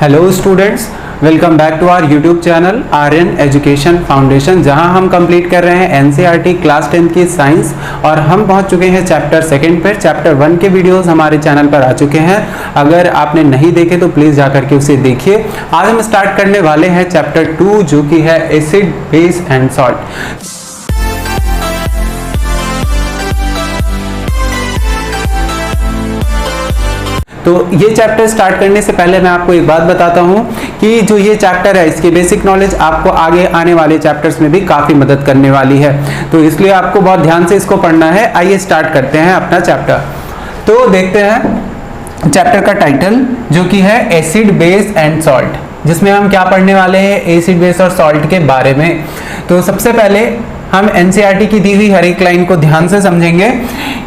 Hello students, welcome back to our YouTube channel Aryan education foundation, जहां हम complete कर रहे हैं एनसीईआरटी क्लास 10 की साइंस और हम पहुंच चुके हैं चैप्टर सेकंड पर। चैप्टर 1 के वीडियोस हमारे चैनल पर आ चुके हैं। अगर आपने नहीं देखे तो प्लीज़ जाकर के उसे देखिए। आज हम स्टार्ट करने वाले हैं चैप्टर 2, जो कि है एसिड, बेस एंड सॉल्ट। तो ये चैप्टर स्टार्ट करने से पहले मैं आपको एक बात बताता हूँ कि जो ये चैप्टर है, इसकी बेसिक नॉलेज आपको आगे आने वाले चैप्टर्स में भी काफ़ी मदद करने वाली है, तो इसलिए आपको बहुत ध्यान से इसको पढ़ना है। आइए स्टार्ट करते हैं अपना चैप्टर। तो देखते हैं चैप्टर का टाइटल, जो कि है एसिड, बेस एंड सॉल्ट, जिसमें हम क्या पढ़ने वाले हैं, एसिड, बेस और सॉल्ट के बारे में। तो सबसे पहले हम एनसीईआरटी की दी हुई हर एक लाइन को ध्यान से समझेंगे।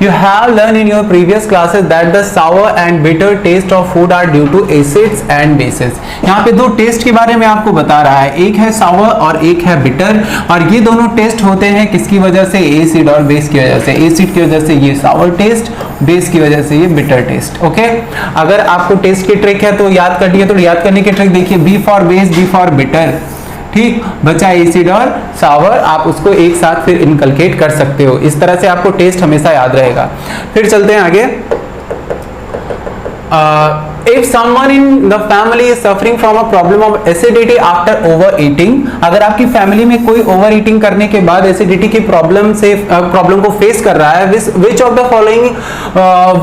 You have learn in your previous classes that the sour and bitter taste of food are due to acids and bases. यहाँ पे दो टेस्ट के बारे में आपको बता रहा है, एक है सावर और एक है बिटर, और ये दोनों टेस्ट होते हैं किसकी वजह से, एसिड और बेस की वजह से। एसिड की वजह से ये सावर टेस्ट, बेस की वजह से ये बिटर टेस्ट। ओके, अगर आपको टेस्ट की ट्रिक है तो याद करनी है, तो याद करने की ट्रिक देखिए, B for base, B for bitter. ठीक, बचा एसिड और सावर, आप उसको एक साथ फिर इनकलकेट कर सकते हो। इस तरह से आपको टेस्ट हमेशा याद रहेगा। फिर चलते हैं आगे। If someone in the family is suffering from a problem of acidity after overeating, अगर आपकी फैमिली में कोई ओवर ईटिंग करने के बाद एसिडिटी की प्रॉब्लम को फेस कर रहा है, which of the following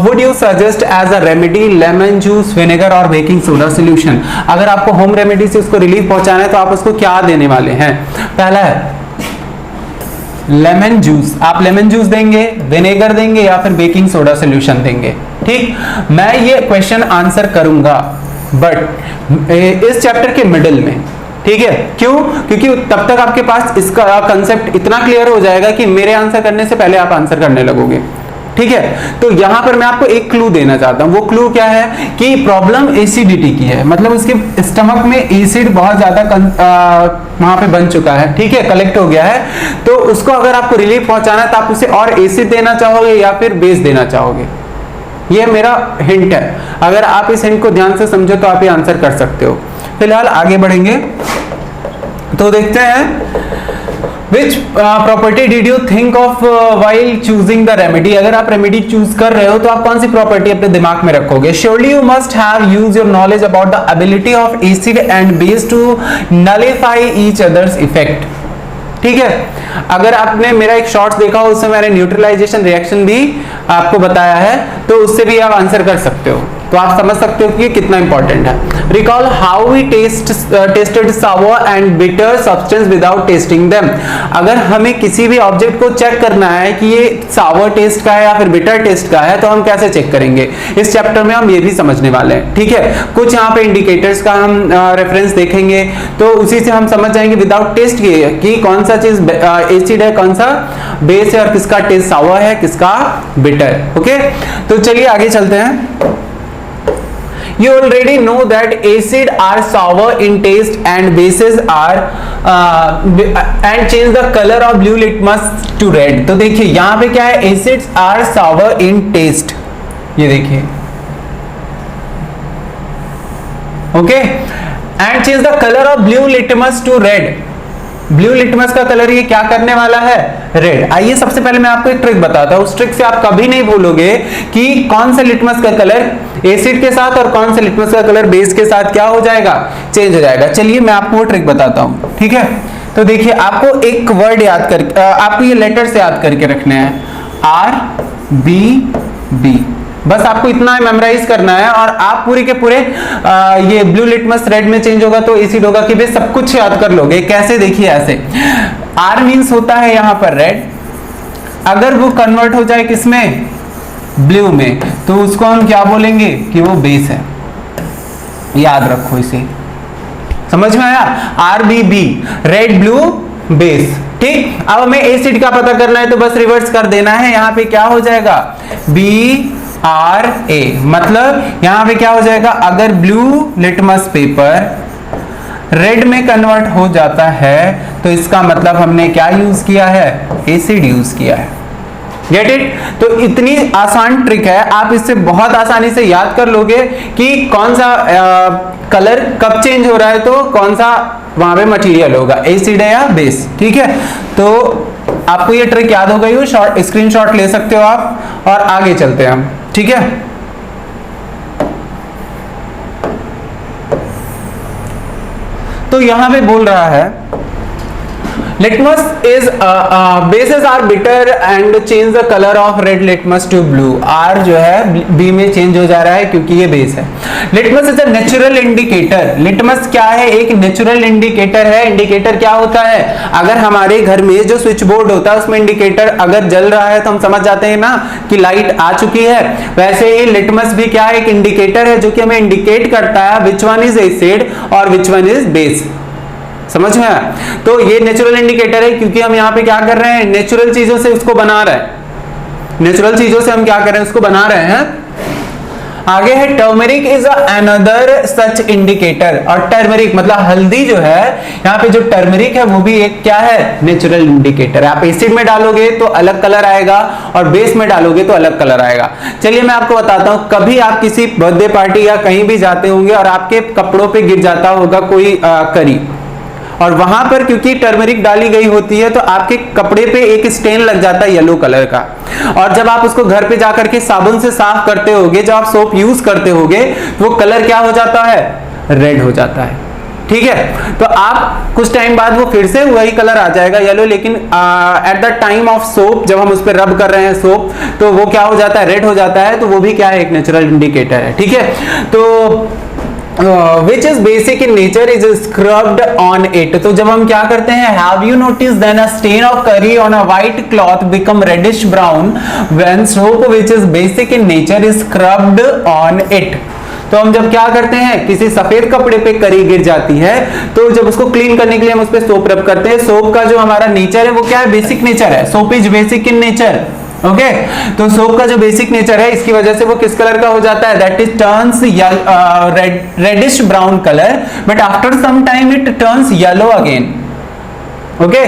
would you suggest as a remedy? Lemon juice, vinegar और बेकिंग सोडा सोल्यूशन। अगर आपको होम रेमेडी से उसको रिलीफ पहुंचाना है तो आप उसको क्या देने वाले हैं? पहला है लेमन जूस, आप लेमन जूस देंगे, विनेगर देंगे या फिर बेकिंग सोडा सोल्यूशन देंगे। ठीक, मैं ये क्वेश्चन आंसर करूंगा बट इस चैप्टर के मिडिल में। ठीक है, क्यों? क्योंकि तब तक आपके पास इसका कंसेप्ट इतना क्लियर हो जाएगा कि मेरे आंसर करने से पहले आप आंसर करने लगोगे। ठीक है, तो यहां पर मैं आपको एक क्लू देना चाहता हूं। वो क्लू क्या है कि प्रॉब्लम एसिडिटी की है, मतलब उसके स्टमक में एसिड बहुत ज्यादा वहां पे बन चुका है। ठीक है, कलेक्ट हो गया है, तो उसको अगर आपको रिलीफ पहुंचाना है तो आप उसे और एसिड देना चाहोगे या फिर बेस देना चाहोगे? ये मेरा हिंट है। अगर आप इस हिंट को ध्यान से समझो तो आप ये आंसर कर सकते हो। फिलहाल आगे बढ़ेंगे तो देखते हैं Which property did you think of while choosing the remedy? अगर आप रेमेडी चूज कर रहे हो तो आप कौन सी प्रॉपर्टी अपने दिमाग में रखोगे? Surely you must have used your knowledge about the ability of acid and base to nullify each other's effect. ठीक है, अगर आपने मेरा एक शॉर्ट्स देखा हो, उससे मैंने न्यूट्रलाइजेशन रिएक्शन भी आपको बताया है, तो उससे भी आप आंसर कर सकते हो। तो आप समझ सकते हो कि कितना इंपॉर्टेंट है। Recall how we tested sour and bitter substance without testing them. अगर हमें किसी भी ऑब्जेक्ट को चेक करना है कि ये सावर टेस्ट का है या फिर बिटर टेस्ट का है, तो हम कैसे चेक करेंगे? इस चैप्टर में हम ये भी समझने वाले हैं। ठीक है, कुछ यहाँ पे इंडिकेटर्स का हम रेफरेंस देखेंगे, तो उसी से हम समझ जाएंगे विदाउट टेस्ट किए कि कौन सा चीज एसिड है, कौन सा बेस है, और किसका टेस्ट सावर है, किसका बिटर। ओके, तो चलिए आगे चलते हैं। You already know that acid are sour in taste and bases are and change the color of blue litmus to red। तो देखिए यहाँ पे क्या है, acids are sour in taste, ये देखिए, okay, and change the color of blue litmus to red। Blue litmus का colour ये क्या करने वाला है? रेड। आइए सबसे पहले मैं आपको एक ट्रिक बताता हूं। उस ट्रिक से आप कभी नहीं भूलोगे कि कौन सा लिटमस का कलर एसिड के साथ और कौन सा लिटमस का कलर बेस के साथ क्या हो जाएगा, चेंज हो जाएगा। चलिए मैं आपको वो ट्रिक बताता हूं। ठीक है, तो देखिए आपको एक वर्ड याद कर, आपको ये लेटर से याद करके रखने हैं, RBB। बस आपको इतना मेमोराइज करना है और आप पूरे के पूरे ये ब्लू लिटमस रेड में चेंज होगा तो एसिड होगा कि बेस, सब कुछ याद कर लोगे। कैसे? देखिए ऐसे, R मींस होता है यहाँ पर रेड, अगर वो कन्वर्ट हो जाए किसमें, ब्लू में, तो उसको हम क्या बोलेंगे कि वो बेस है। याद रखो इसे, समझ में आया? RBB, red blue base. ठीक, अब हमें एसिड का पता करना है तो बस रिवर्स कर देना है। यहाँ पे क्या हो जाएगा, BRA, मतलब यहां पे क्या हो जाएगा, अगर ब्लू लिटमस पेपर रेड में कन्वर्ट हो जाता है तो इसका मतलब हमने क्या यूज किया है, एसिड यूज किया है। Get it? तो इतनी आसान ट्रिक है, आप इससे बहुत आसानी से याद कर लोगे कि कौन सा कलर कब चेंज हो रहा है, तो कौन सा वहां पे मटेरियल होगा, एसिड है या बेस। ठीक है, तो आपको ये ट्रिक याद हो गई हो, शॉर्ट स्क्रीनशॉट ले सकते हो आप और आगे चलते हैं हम। ठीक है, तो यहां पे बोल रहा है litmus is bases are bitter and change the color of red litmus to blue। R जो है B में चेंज हो जा रहा है क्योंकि ये बेस है। litmus is a natural indicator। litmus क्या है? एक नेचुरल इंडिकेटर है। इंडिकेटर क्या होता है? अगर हमारे घर में जो स्विच बोर्ड होता है उसमें इंडिकेटर अगर जल रहा है तो हम समझ जाते हैं ना कि लाइट आ चुकी है, वैसे ही लिटमस भी क्या है? एक इंडिकेटर है जो कि हमें इंडिकेट करता है विच वन इज एसिड और विच वन इज बेस। समझ में आया? तो ये नेचुरल इंडिकेटर है क्योंकि हम यहाँ पे क्या कर रहे हैं? नेचुरल चीजों से उसको बना रहे हैं। नेचुरल चीजों से हम क्या कर रहे हैं? उसको बना रहे हैं। आगे है turmeric is another such indicator. और टर्मरिक मतलब हल्दी जो है, यहाँ पे जो टर्मरिक है वो भी एक क्या है? नेचुरल इंडिकेटर है। आप एसिड में डालोगे तो अलग कलर आएगा और बेस में डालोगे तो अलग कलर आएगा। चलिए मैं आपको बताता हूं, कभी आप किसी बर्थडे पार्टी या कहीं भी जाते होंगे और आपके कपड़ों पे गिर जाता होगा कोई करी, और वहां पर क्योंकि टर्मरिक डाली गई होती है तो आपके कपड़े पे एक स्टेन लग जाता है येलो कलर का, और जब आप उसको घर पे जाकर के साबुन से साफ करते होगे, जब आप सोप यूज करते होगे, वो कलर क्या हो जाता है? रेड हो जाता है। ठीक है, तो आप कुछ टाइम बाद वो फिर से वही कलर आ जाएगा येलो, लेकिन at the time of soap, जब हम उस पर रब कर रहे हैं सोप, तो वो क्या हो जाता है? रेड हो जाता है। तो वो भी क्या है? एक नेचुरल इंडिकेटर है। ठीक है, तो which is basic in nature is scrubbed on it। तो जब हम क्या करते हैं? Have you noticed then a stain of curry on a white cloth become reddish brown when soap which is basic in nature is scrubbed on it। तो हम जब क्या करते हैं? किसी सफेद कपड़े पे करी गिर जाती है तो जब उसको क्लीन करने के लिए हम उस पर सोप रब करते हैं। सोप का जो हमारा नेचर है वो क्या है? बेसिक नेचर है। Soap is basic in nature. Okay, तो सोप का जो बेसिक नेचर है इसकी वजह से वो किस कलर का हो जाता है? That is turns reddish brown colour, but after some time it turns yellow again. Okay,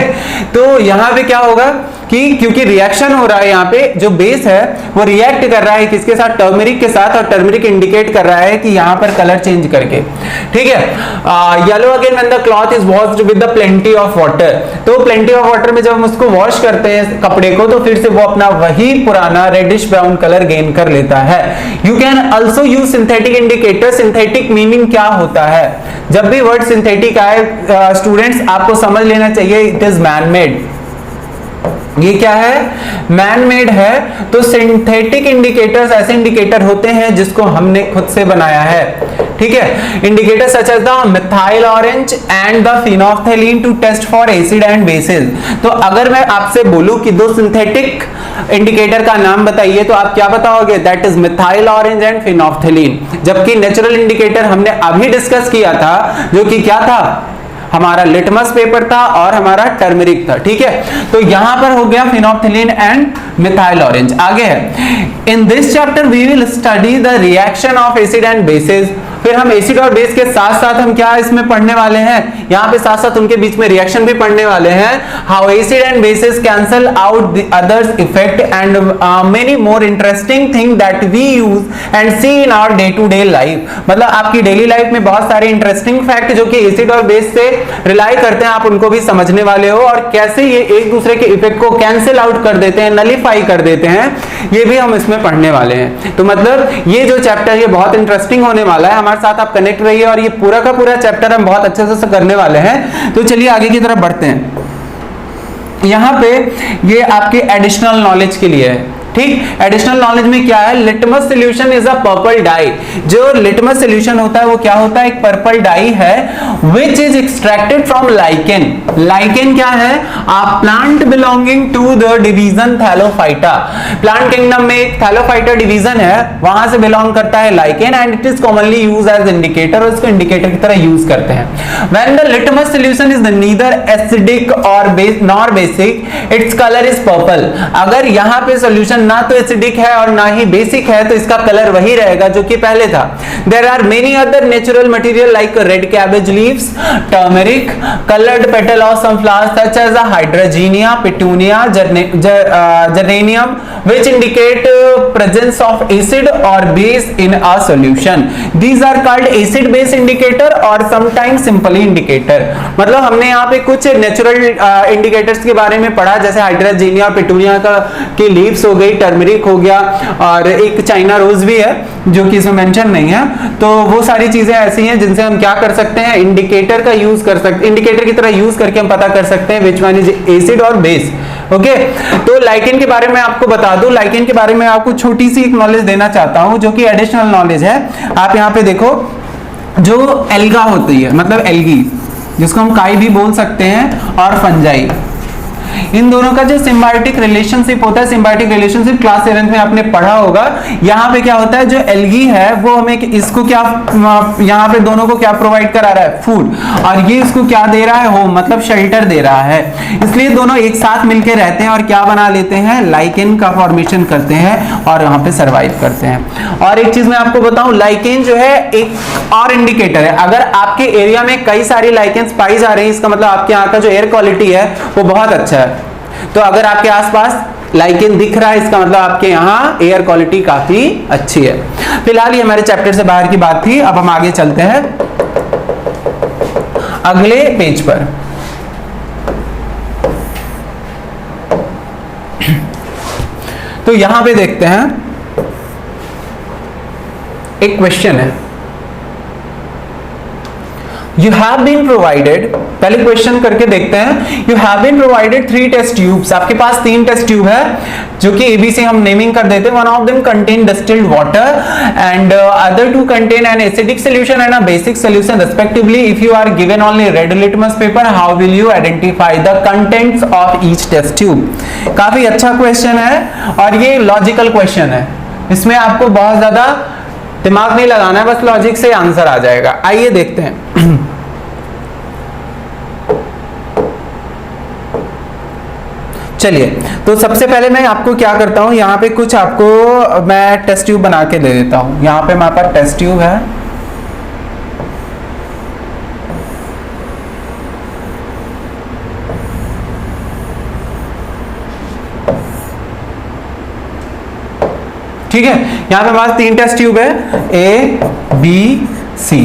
तो यहां पे क्या होगा कि क्योंकि रिएक्शन हो रहा है, यहाँ पे जो बेस है वो रिएक्ट कर रहा है किसके साथ? टर्मरिक के साथ, और टर्मरिक इंडिकेट कर रहा है कि यहाँ पर कलर चेंज करके। ठीक है, yellow again when the cloth is washed with the plenty of water. तो प्लेंटी ऑफ वाटर में जब हम उसको वॉश करते हैं कपड़े को तो फिर से वो अपना वही पुराना रेडिश ब्राउन कलर गेन कर लेता है। You can also use synthetic indicator. Synthetic meaning क्या होता है? जब भी वर्ड सिंथेटिक आए स्टूडेंट्स आपको समझ लेना चाहिए इट इज मैन मेड। ये क्या है? मैन मेड है। तो सिंथेटिक इंडिकेटर्स ऐसे इंडिकेटर होते हैं जिसको हमने खुद से बनाया है। ठीक है, indicator such as the methyl orange and the phenolphthalein to test for acid and bases. तो अगर मैं आपसे बोलूं कि दो सिंथेटिक इंडिकेटर का नाम बताइए तो आप क्या बताओगे? That is methyl orange and phenolphthalein. जबकि नेचुरल इंडिकेटर हमने अभी डिस्कस किया था जो कि क्या था? हमारा लिटमस पेपर था और हमारा टर्मरिक था। ठीक है, तो यहां पर हो गया फिनोल्फथलीन एंड मिथाइल ऑरेंज। आगे है, in this chapter we will study the reaction of acid and bases. फिर हम एसिड और बेस के साथ साथ हम क्या इसमें पढ़ने वाले हैं? यहाँ पे साथ साथ उनके बीच में रिएक्शन भी पढ़ने वाले हैं। How acid and bases cancel out the others effect and many more interesting thing that we use and see in our day to day life. मतलब आपकी डेली लाइफ में बहुत सारे इंटरेस्टिंग फैक्ट जो कि एसिड और बेस से rely करते हैं, आप उनको भी समझने वाले हो, और कैसे ये एक दूसरे के इफेक्ट को कैंसिल आउट कर देते हैं, नलीफाई कर देते हैं, ये भी हम इसमें पढ़ने वाले हैं। तो मतलब ये जो चैप्टर ये बहुत इंटरेस्टिंग होने वाला है। हमारे साथ आप कनेक्ट रहिए और ये पूरा का पूरा चैप्टर हम बहुत अच्छे से करने वाले हैं। तो चलिए आगे की तरफ बढ़ते हैं। यहां पे ये आपके एडिशनल नॉलेज के लिए है। ठीक, एडिशनल नॉलेज में क्या है? Litmus solution is a purple dye. जो लिटमस सॉल्यूशन होता है वो क्या होता है? एक पर्पल डाई है which is extracted from lichen. Lichen क्या है? A plant belonging to the division thallophyta. Plant kingdom में एक थैलोफाइटा डिवीजन है, वहां से बिलोंग करता है lichen, and it is commonly used as indicator, और इसको इंडिकेटर की तरह यूज करते हैं। When the litmus solution is neither acidic और base nor basic, its colour is purple. अगर यहां पे सॉल्यूशन ना तो एसिडिक है और ना ही बेसिक है, तो इसका कलर वही रहेगा जो कि पहले था। There are many other natural material like red cabbage leaves, turmeric, coloured petal of some flowers such as hydrangea, petunia, geranium which indicate presence of acid or base in a solution. These are called acid base indicator or sometimes simply indicator. मतलब हमने यहाँ पे कुछ natural indicators के बारे में पढ़ा, जैसे हाइड्रोजीनिया, पिटूनिया की लीव्स हो गई, टर्मरिक हो गया, और एक चाइना रोज भी है जो कि इसमें मेंशन नहीं है। तो वो सारी चीजें ऐसी हैं जिनसे हम क्या कर सकते हैं, इंडिकेटर का यूज कर सकते, इंडिकेटर की तरह यूज करके हम पता कर सकते हैं विच वन इज एसिड और बेस। ओके, तो लाइकेन के बारे में आपको बता दूं, लाइकेन के बारे में आपको छोटी सी एक नॉलेज देना चाहता हूं जो कि एडिशनल नॉलेज है। आप यहां पे देखो, जो एल्गा होती है, मतलब एल्गी, जिसको हम काई भी बोल सकते हैं, और फंजाई, इन दोनों का जो सिम्बायोटिक रिलेशनशिप होता है, सिम्बायोटिक रिलेशनशिप क्लास 7 में आपने पढ़ा होगा। यहाँ पे क्या होता है, जो एल्गी है वो हमें इसको क्या, यहाँ पे दोनों को क्या प्रोवाइड करा रहा है, फूड, और ये इसको क्या दे रहा है, होम, मतलब शेल्टर दे रहा है। इसलिए दोनों एक साथ मिलकर रहते हैं और क्या बना लेते हैं, लाइकेन का फॉर्मेशन करते हैं और यहाँ पे सर्वाइव करते हैं। और एक चीज मैं आपको बताऊं, लाइकेन जो है एक और इंडिकेटर है। अगर आपके एरिया में कई सारी लाइकेन्स पाई जा रही है, इसका मतलब आपके यहाँ का जो एयर क्वालिटी है वो बहुत अच्छा है। तो अगर आपके आसपास लाइकेन दिख रहा है, इसका मतलब आपके यहाँ एयर क्वालिटी काफी अच्छी है। फिलहाल ये हमारे चैप्टर से बाहर की बात थी। अब हम आगे चलते हैं अगले पेज पर। तो यहां पे देखते हैं, एक क्वेश्चन है, You have been provided, पहले क्वेश्चन करके देखते हैं। You have been provided 3 test tubes, आपके पास 3 टेस्ट ट्यूब है जो कि ABC हम नेमिंग कर देते हैं। One of them contain distilled water and other 2 contain an acidic solution and a basic solution respectively. If you are given only red litmus paper, how will you identify the contents of each test tube? काफी अच्छा question है और ये logical question है, इसमें आपको बहुत ज्यादा दिमाग नहीं लगाना है, बस लॉजिक से आंसर आ जाएगा। आइए देखते हैं। चलिए, तो सबसे पहले मैं आपको क्या करता हूं, यहाँ पे कुछ आपको मैं टेस्ट ट्यूब बना के दे देता हूं। यहाँ पे हमारे पास टेस्ट ट्यूब है, ठीक है। यहाँ पे हमारे 3 टेस्ट ट्यूब है, A, B, C,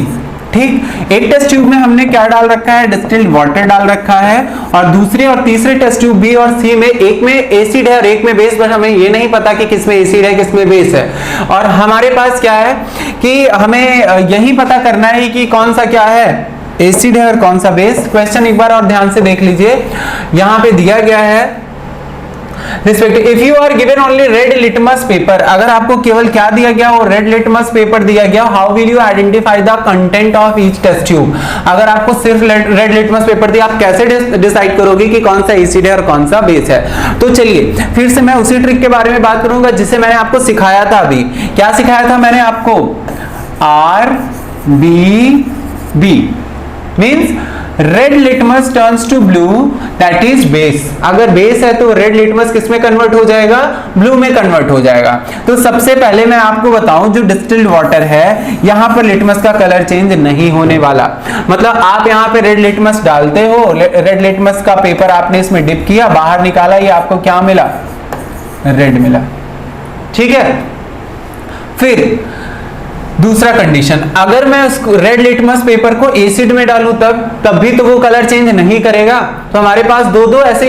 ठीक। एक टेस्ट ट्यूब में हमने क्या डाल रखा है, डिस्टिल्ड वाटर डाल रखा है, और दूसरे और तीसरे टेस्ट ट्यूब बी और सी में एक में एसिड है और एक में बेस, बट हमें ये नहीं पता कि किसमें एसिड है किसमें बेस है। और हमारे पास क्या है कि हमें यही पता करना है कि कौन सा क्या है, एसिड है और कौन सा बेस। क्वेश्चन एक बार और ध्यान से देख लीजिए, यहाँ पे दिया गया है respective, if you are given only red litmus paper, अगर आपको केवल क्या दिया गया, वो रेड लिटमस पेपर दिया गया, how will you identify the content of each test tube. अगर आपको सिर्फ रेड लिटमस पेपर दिया, आप कैसे डिसाइड करोगे कि कौन सा एसिड है और कौन सा बेस है। तो चलिए फिर से मैं उसी ट्रिक के बारे में बात करूंगा जिसे मैंने आपको सिखाया था अभी। क्या सिखाया था मैंने आपको, RBB means red litmus turns to blue, that is base. अगर बेस है तो रेड लिटमस किस में कन्वर्ट हो जाएगा, ब्लू में कन्वर्ट हो जाएगा। तो सबसे पहले मैं आपको बताऊं, जो डिस्टिल्ड वाटर है, यहां पर लिटमस का कलर चेंज नहीं होने वाला। मतलब आप यहां पे रेड लिटमस डालते हो, रेड लिटमस का पेपर आपने इसमें डिप किया, बाहर निकाला, ये आपको क्या मिला, रेड मिला, ठीक है। फिर दूसरा कंडीशन, अगर मैं उस रेड लिटमस पेपर को एसिड में डालूं तब भी तो वो कलर चेंज नहीं करेगा। तो हमारे पास दो ऐसे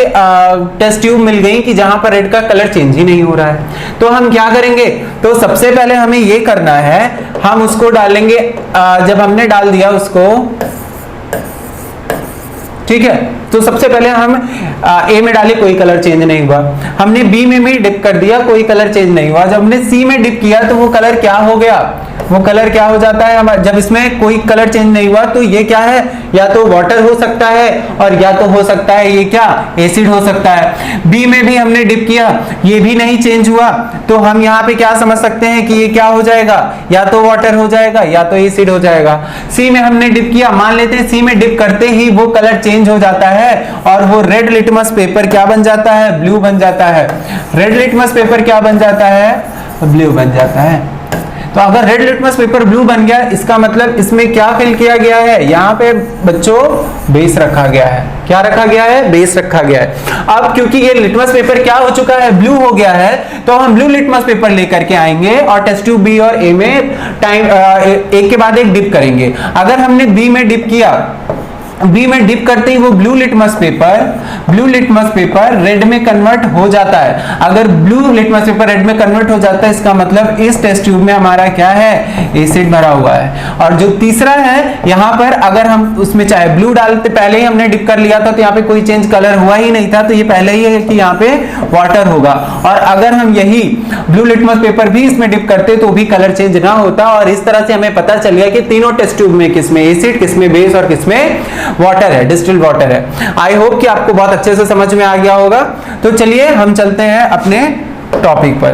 टेस्ट ट्यूब मिल गई कि जहां पर रेड का कलर चेंज ही नहीं हो रहा है। तो हम क्या करेंगे, तो सबसे पहले हमें ये करना है, हम उसको डालेंगे, जब हमने डाल दिया उसको, ठीक है, तो सबसे पहले हम ए में डाले, कोई कलर चेंज नहीं हुआ। हमने बी में भी डिप कर दिया, कोई कलर चेंज नहीं हुआ। जब हमने सी में डिप किया तो वो कलर क्या हो गया, वो कलर क्या हो जाता है, जब इसमें कोई कलर चेंज नहीं हुआ तो ये क्या है, या तो वाटर हो सकता है और या तो हो सकता है ये क्या, एसिड हो सकता है। बी में भी हमने डिप किया, ये भी नहीं चेंज हुआ, तो हम यहाँ पे क्या समझ सकते हैं कि ये क्या हो जाएगा, या तो वाटर हो जाएगा या तो एसिड हो जाएगा। सी में हमने डिप किया, मान लेते हैं सी में डिप करते ही वो कलर चेंज हो जाता है और वो रेड लिटमस पेपर क्या बन जाता है, ब्लू बन जाता है। रेड लिटमस पेपर क्या बन जाता है, ब्लू बन जाता है। तो अगर रेड लिटमस पेपर ब्लू बन गया, इसका मतलब इसमें क्या फिल किया गया है, यहाँ पे बच्चों बेस रखा गया है। क्या रखा गया है, बेस रखा गया है। अब क्योंकि ये लिटमस पेपर क्या हो चुका है, ब्लू हो गया है, तो हम ब्लू लिटमस पेपर लेकर के आएंगे और टेस्ट ट्यूब बी और ए में टाइम एक के बाद एक डिप करेंगे। अगर हमने बी में डिप किया, बी में डिप करते ही वो ब्लू लिटमस पेपर रेड में कन्वर्ट हो जाता है। अगर ब्लू लिटमस पेपर रेड में कन्वर्ट हो जाता है, इसका मतलब इस टेस्ट ट्यूब में हमारा क्या है, एसिड भरा हुआ है। और जो तीसरा है, यहाँ पर अगर हम उसमें चाहे ब्लू डालते, पहले ही हमने डिप कर लिया था तो यहाँ पे कोई चेंज कलर हुआ ही नहीं था, तो ये पहले ही है कि यहाँ पे वाटर होगा। और अगर हम यही ब्लू लिटमस पेपर भी इसमें डिप करते तो भी कलर चेंज ना होता। और इस तरह से हमें पता चल गया कि तीनों टेस्ट ट्यूब में किसमें एसिड, किसमें बेस और किसमें वाटर है, डिस्टिल्ड वाटर है। आई होप कि आपको बहुत अच्छे से समझ में आ गया होगा। तो चलिए हम चलते हैं अपने टॉपिक पर।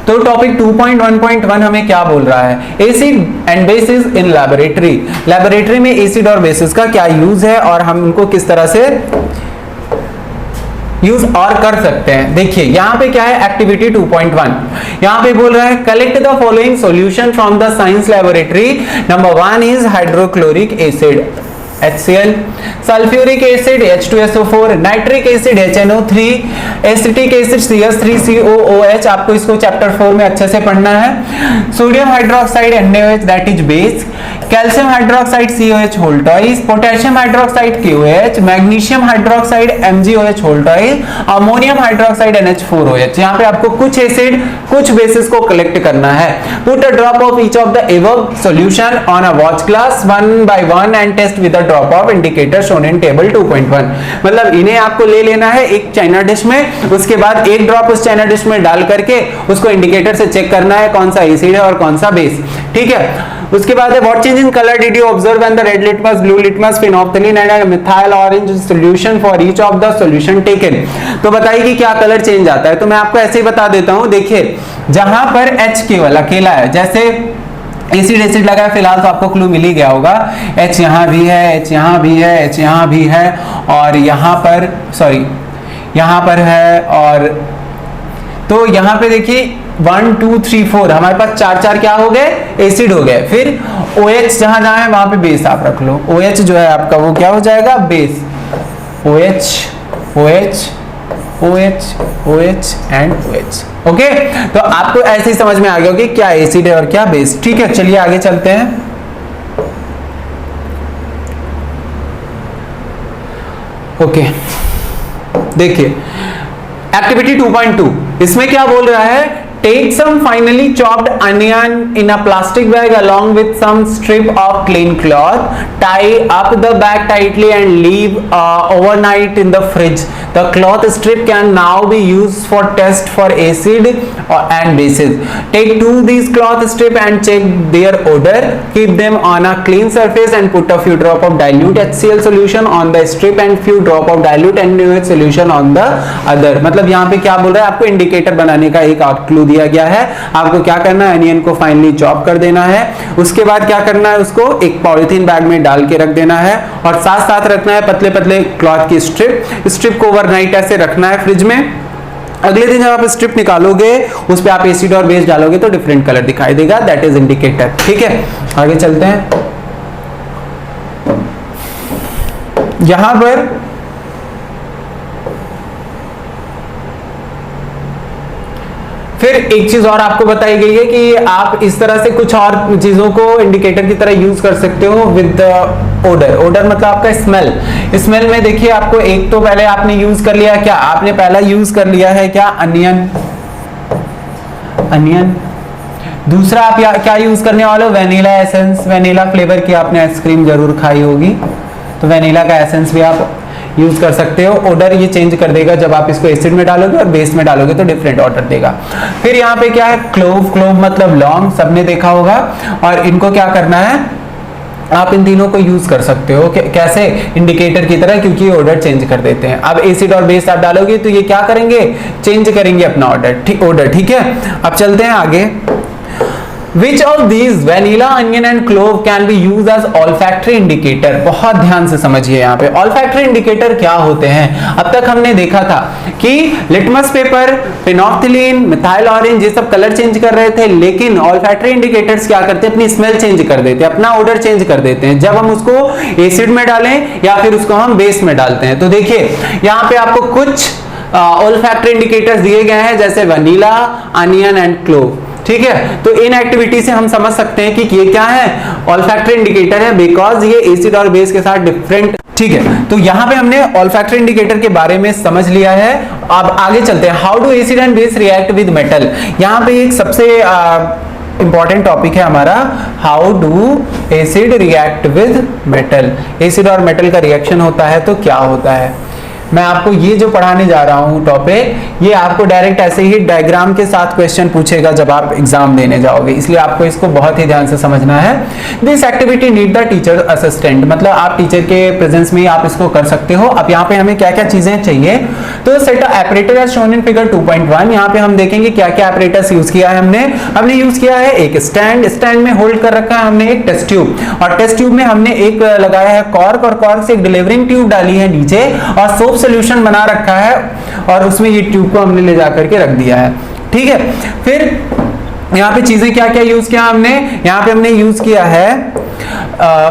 तो टॉपिक 2.1.1 हमें क्या बोल रहा है, acid and basis in laboratory. Laboratory में एसिड और बेसिस का क्या यूज है और हम उनको किस तरह से यूज और कर सकते हैं। देखिए यहाँ पे क्या है, एक्टिविटी 2.1 यहाँ पे बोल रहा है collect the following solution from the science laboratory. Number 1 is hydrochloric acid HCl, sulphuric acid H2SO4, nitric acid HNO3, acetic acid CS3COOH। आपको इसको चैप्टर 4 में अच्छे से पढ़ना है। Sodium hydroxide NaOH that is base, calcium hydroxide COH whole twice, potassium hydroxide KOH, magnesium hydroxide MgOH whole twice, ammonium hydroxide NH4OH। यहाँ पे आपको कुछ एसिड कुछ बेसिस को कलेक्ट करना है। Put a drop of each of the above solution on a watch glass 1 by 1 and test with drop of indicator shown in table 2.1। मतलब इन्हें आपको ले लेना है एक चाइना डिश में, उसके बाद एक ड्रॉप उस चाइना डिश में डाल करके उसको इंडिकेटर से चेक करना है कौन सा एसिड है और कौन सा बेस। ठीक है, उसके बाद है what change in colour did you observe when the red litmus, blue litmus, phenolphthalein and methyl orange solution for each of the solution taken. तो बताइए कि क्या कलर चेंज आता है। तो मैं आपको ऐसे ही बता देता हूं। देखिए जहां पर H केवल अकेला है, जैसे एसिड एसिड लगा है फिलहाल, तो आपको क्लू मिल ही गया होगा। H यहाँ भी है, H यहाँ भी है, H यहाँ भी है और यहाँ पर सॉरी यहाँ पर है। और तो यहाँ पे देखिए 1 2 3 4 हमारे पास चार क्या हो गए, एसिड हो गए। फिर OH जहां जहां है वहां पे बेस आप रख लो। OH जो है आपका वो क्या हो जाएगा, base. OH OH OH OH and OH। Okay, तो आपको ऐसे ही समझ में आ गया कि क्या एसिड है और क्या बेस। ठीक है, चलिए आगे चलते हैं। ओके, देखिए एक्टिविटी 2.2 इसमें क्या बोल रहा है, take some finely chopped onion in a plastic bag along with some strip of clean cloth, tie up the bag tightly and leave overnight in the fridge. The cloth strip can now be used for test for acid and bases. Take these cloth strip and check their odor. Keep them on a clean surface and put a few drop of dilute HCl solution on the strip and few drop of dilute NaOH solution on the other. मतलब यहाँ पे क्या बोल रहा है, आपको indicator बनाने का एक क्लू दिया गया है। आपको क्या करना है, अनियन को फाइनली चॉप कर देना है। उसके बाद क्या करना है, उसको एक पॉलिथीन बैग में डाल के रख देना है और साथ साथ रखना है पतले पतले क्लॉथ की स्ट्रिप को ओवरनाइट ऐसे रखना है फ्रिज में। अगले दिन जब आप स्ट्रिप निकालोगे उस पे आप एसिड और बेस डालोगे तो डिफरेंट कलर दिखाई देगा, दैट इज इंडिकेटर। ठीक है, आगे चलते हैं। यहां पर फिर एक चीज और आपको बताई गई है कि आप इस तरह से कुछ और चीजों को इंडिकेटर की तरह यूज कर सकते हो विद ओडर। ओडर मतलब आपका स्मेल। स्मेल में देखिए आपको एक तो पहले आपने यूज कर लिया, क्या आपने पहला यूज कर लिया है, क्या अनियन। दूसरा आप क्या यूज करने वाले हो, वेनिला एसेंस। वेनिला फ्लेवर की आपने आइसक्रीम जरूर खाई होगी, तो वेनिला का एसेंस भी आप यूज कर सकते हो। ऑर्डर ये चेंज कर देगा, जब आप इसको एसिड में डालोगे और बेस में डालोगे तो डिफरेंट ऑर्डर देगा। फिर यहाँ पे क्या है, क्लोव, क्लोव मतलब लौंग, सबने देखा होगा। और इनको क्या करना है, आप इन तीनों को यूज कर सकते हो कैसे, इंडिकेटर की तरह, क्योंकि ऑर्डर चेंज कर देते हैं। अब एसिड और बेस आप डालोगे तो ये क्या करेंगे, चेंज करेंगे अपना ऑर्डर, ठीक है। अब चलते हैं आगे। Which of these vanilla, onion and clove can be used as olfactory indicator? बहुत ध्यान से समझिए यहाँ पे olfactory indicator क्या होते हैं। अब तक हमने देखा था कि litmus paper, phenolphthalein, methyl orange ये सब कलर चेंज कर रहे थे, लेकिन olfactory indicators क्या करते हैं, अपनी स्मेल चेंज कर देते हैं, अपना ऑर्डर चेंज कर देते हैं जब हम उसको एसिड में डालें या फिर उसको हम बेस में डालते हैं। तो देखिए यहाँ पे आपको कुछ olfactory indicators दिए गए हैं, जैसे वनीला, अनियन एंड क्लोव, ठीक है। तो इन एक्टिविटी से हम समझ सकते हैं कि ये क्या है, ऑल्फैक्टरी इंडिकेटर है, बिकॉज ये एसिड और बेस के साथ डिफरेंट, ठीक है। तो यहां पे हमने ऑल्फैक्टरी इंडिकेटर के बारे में समझ लिया है। अब आगे चलते हैं, how do acid and base react with metal. यहां पे एक सबसे इंपॉर्टेंट टॉपिक है हमारा, how do acid react with metal. Acid और मेटल का रिएक्शन होता है तो क्या होता है। मैं आपको ये जो पढ़ाने जा रहा हूं टॉपिक, ये आपको डायरेक्ट ऐसे ही डायग्राम के साथ क्वेश्चन पूछेगा जब आप एग्जाम देने जाओगे, इसलिए आपको इसको बहुत ही ध्यान से समझना है। This activity need the teacher assistant, मतलब आप टीचर के प्रेजेंस में आप इसको कर सकते हो। अब यहाँ पे हमें क्या क्या चीजें चाहिए, तो set operator as shown in figure 2.1। यहाँ पे हम देखेंगे क्या क्या ऑपरेटर्स यूज किया है हमने यूज किया है एक स्टैंड में होल्ड कर रखा है हमने एक टेस्ट ट्यूब, और टेस्ट ट्यूब में हमने एक लगाया है कॉर्क, और कॉर्क से एक डिलीवरिंग ट्यूब डाली है नीचे, और सोप सॉल्यूशन बना रखा है, और उसमें ये ट्यूब को हमने ले जाकर के रख दिया है, ठीक है। फिर यहाँ पे चीजें क्या क्या यूज किया हमने, यहाँ पे हमने यूज किया है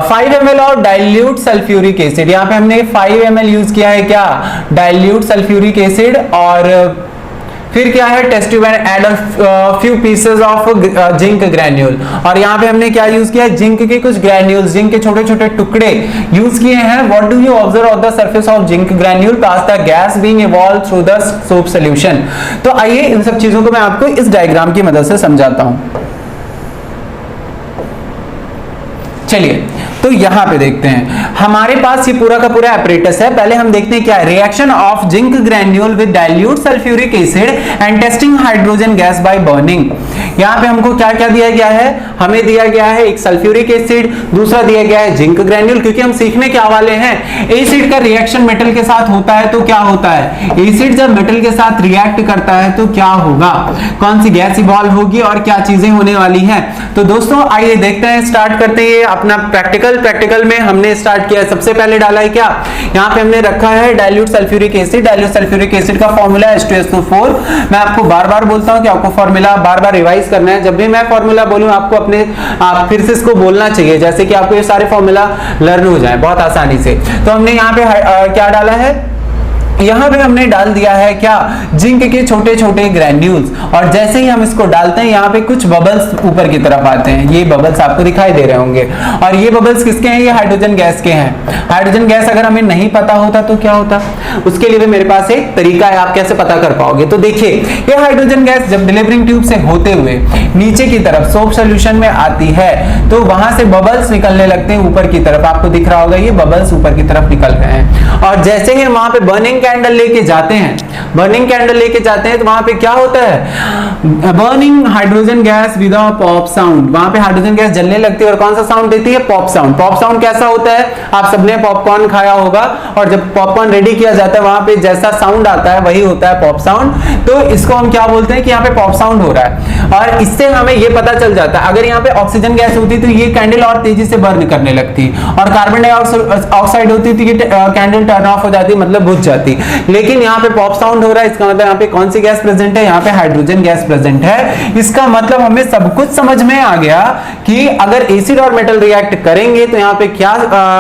5 ml of dilute sulphuric acid. यहाँ पे हमने 5 ml यूज किया है क्या, डाइल्यूट सल्फ्यूरिक एसिड, और फिर क्या है, test tube and add few pieces of zinc granule, और यहाँ पे हमने क्या यूज किया, जिंक के कुछ ग्रैन्यूल्स, जिंक के छोटे छोटे टुकड़े यूज किए हैं। What do you observe on the surface of zinc granule pass the gas being evolve through the soap solution. तो आइए इन सब चीजों को मैं आपको इस डायग्राम की मदद से समझाता हूं। चलिए तो यहां पे देखते हैं, हमारे पास ये पूरा का पूरा एपरेटस है। पहले हम देखते हैं क्या है, reaction of zinc granule with dilute sulphuric acid and testing hydrogen gas by burning. यहां पे हमको क्या क्या दिया गया है, हमें दिया गया है एक सल्फ्यूरिक एसिड, दूसरा दिया गया है जिंक ग्रैन्यूल, क्योंकि हम सीखने क्या वाले हैं, एसिड का रिएक्शन मेटल के साथ होता है तो क्या होता है, एसिड जब मेटल के साथ रिएक्ट करता है तो क्या होगा, कौन सी गैस इवॉल्व होगी और क्या चीजें होने वाली हैं। तो दोस्तों आइए देखते हैं, स्टार्ट करते हैं अपना प्रैक्टिकल में हमने स्टार्ट किया। सबसे पहले डाला है क्या, यहाँ पे हमने रखा है dilute sulphuric acid. Dilute sulphuric acid का फॉर्मूला है H2SO4। मैं आपको बार बार बोलता हूँ कि आपको फॉर्मूला बार बार रिवाइज करना है। जब भी मैं फॉर्मूला बोलूँ आपको आप फिर से इसको बोलना चाहिए, जैसे कि आपको ये सारे फॉर्मूला लर्न हो जाए बहुत आसानी से। तो हमने यहाँ पे क्या डाला है, यहां पे हमने डाल दिया है क्या, जिंक के छोटे छोटे ग्रैन्यूल्स, और जैसे ही हम इसको डालते हैं यहाँ पे कुछ बबल्स ऊपर की तरफ आते हैं। ये बबल्स आपको दिखाई दे रहे होंगे, और ये बबल्स किसके हैं, ये हाइड्रोजन गैस के हैं। हाइड्रोजन गैस अगर हमें नहीं पता होता तो क्या होता, उसके लिए भी मेरे पास एक तरीका है, आप कैसे पता कर पाओगे। तो देखिए ये हाइड्रोजन गैस जब डिलीवरिंग ट्यूब से होते हुए नीचे की तरफ सोप सोल्यूशन में आती है तो वहां से बबल्स निकलने लगते हैं ऊपर की तरफ, आपको दिख रहा होगा ये बबल्स ऊपर की तरफ निकल रहे हैं। और जैसे ही वहां पे बर्निंग कैंडल लेके जाते हैं, बर्निंग कैंडल लेके जाते हैं तो वहां पे क्या होता है, burning hydrogen gas with a pop sound. वहां पे हाइड्रोजन गैस जलने लगती है और कौन सा साउंड देती है, पॉप साउंड। पॉप साउंड कैसा होता है, आप सबने पॉपकॉर्न खाया होगा, और जब पॉपकॉर्न रेडी किया जाता है वहां पे जैसा साउंड आता है वही होता है पॉप साउंड। तो इसको हम क्या बोलते हैं कि यहाँ पे पॉप साउंड हो रहा है, और इससे हमें ये पता चल जाता है अगर यहाँ पे ऑक्सीजन गैस होती तो ये कैंडल और तेजी से बर्न करने लगती, और कार्बन डाइऑक्साइड होती तो ये कैंडल टर्न ऑफ हो जाती, मतलब बुझ जाती। लेकिन यहाँ पे पॉप साउंड हो रहा है, इसका मतलब यहाँ पे कौन सी गैस प्रेजेंट है, यहाँ पे हाइड्रोजन गैस प्रेजेंट है। इसका मतलब हमें सब कुछ समझ में आ गया कि अगर एसिड और मेटल रिएक्ट करेंगे तो यहाँ पे क्या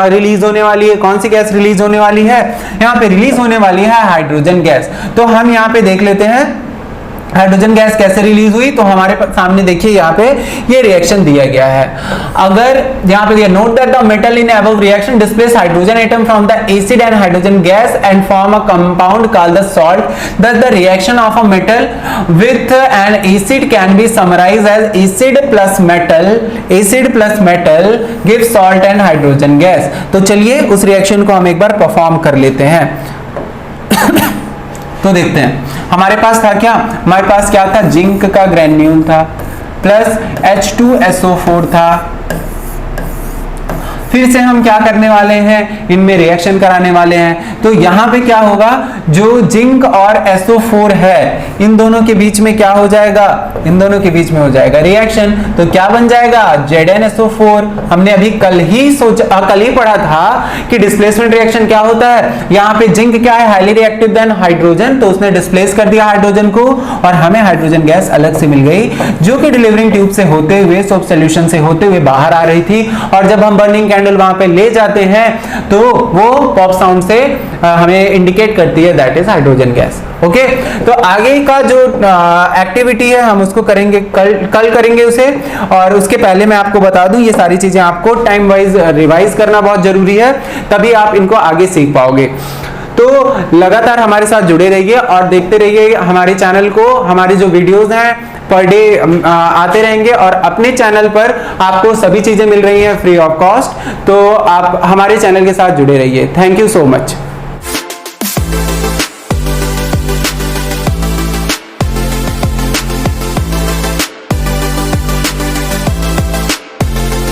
रिलीज होने वाली है, कौन सी गैस रिलीज होने वाली है, यहाँ पे रिलीज होने वाली है हाइड्रोजन गैस। तो हम यहाँ पे देख लेते हैं हाइड्रोजन गैस कैसे रिलीज हुई, तो हमारे सामने देखिए यहाँ पे ये रिएक्शन दिया गया है। अगर यहाँ पे दिया note that the metal in above reaction displace hydrogen atom from the acid and hydrogen gas and form a compound called the salt, thus the reaction of a metal with an acid can be summarized as acid plus metal gives salt and hydrogen gas। तो चलिए उस reaction को हम एक बार perform कर लेते हैं। तो देखते हैं हमारे पास था क्या, हमारे पास क्या था, जिंक का ग्रेन्यूल था प्लस H2SO4 था। फिर से हम क्या करने वाले हैं, इनमें रिएक्शन कराने वाले हैं। तो यहां पे क्या होगा, जो जिंक और SO4 है इन दोनों के बीच में क्या हो जाएगा, इन दोनों के बीच में हो जाएगा रिएक्शन। तो क्या बन जाएगा, ZnSO4। हमने अभी कल ही पढ़ा था कि डिस्प्लेसमेंट रिएक्शन क्या होता है। यहाँ पे जिंक क्या है, हाईली रिएक्टिव देन हाइड्रोजन, तो उसने डिस्प्लेस कर दिया हाइड्रोजन को और हमें हाइड्रोजन गैस अलग से मिल गई, जो कि डिलीवरिंग ट्यूब से होते हुए सोप सोल्यूशन से होते हुए बाहर आ रही थी। और जब हम बर्निंग वहां पे ले जाते हैं तो वो पॉप साउंड से हमें इंडिकेट करती है that is hydrogen gas. Okay, तो आगे का जो एक्टिविटी है हम उसको करेंगे कल करेंगे उसे। और उसके पहले मैं आपको बता दूं, ये सारी चीजें आपको टाइम वाइज रिवाइज करना बहुत जरूरी है, तभी आप इनको आगे सीख पाओगे। तो लगातार हमारे साथ जुड़े रहिए और देखते रहिए हमारे चैनल को। हमारे जो वीडियोस हैं पर डे आते रहेंगे और अपने चैनल पर आपको सभी चीजें मिल रही हैं फ्री ऑफ कॉस्ट। तो आप हमारे चैनल के साथ जुड़े रहिए। Thank you so much.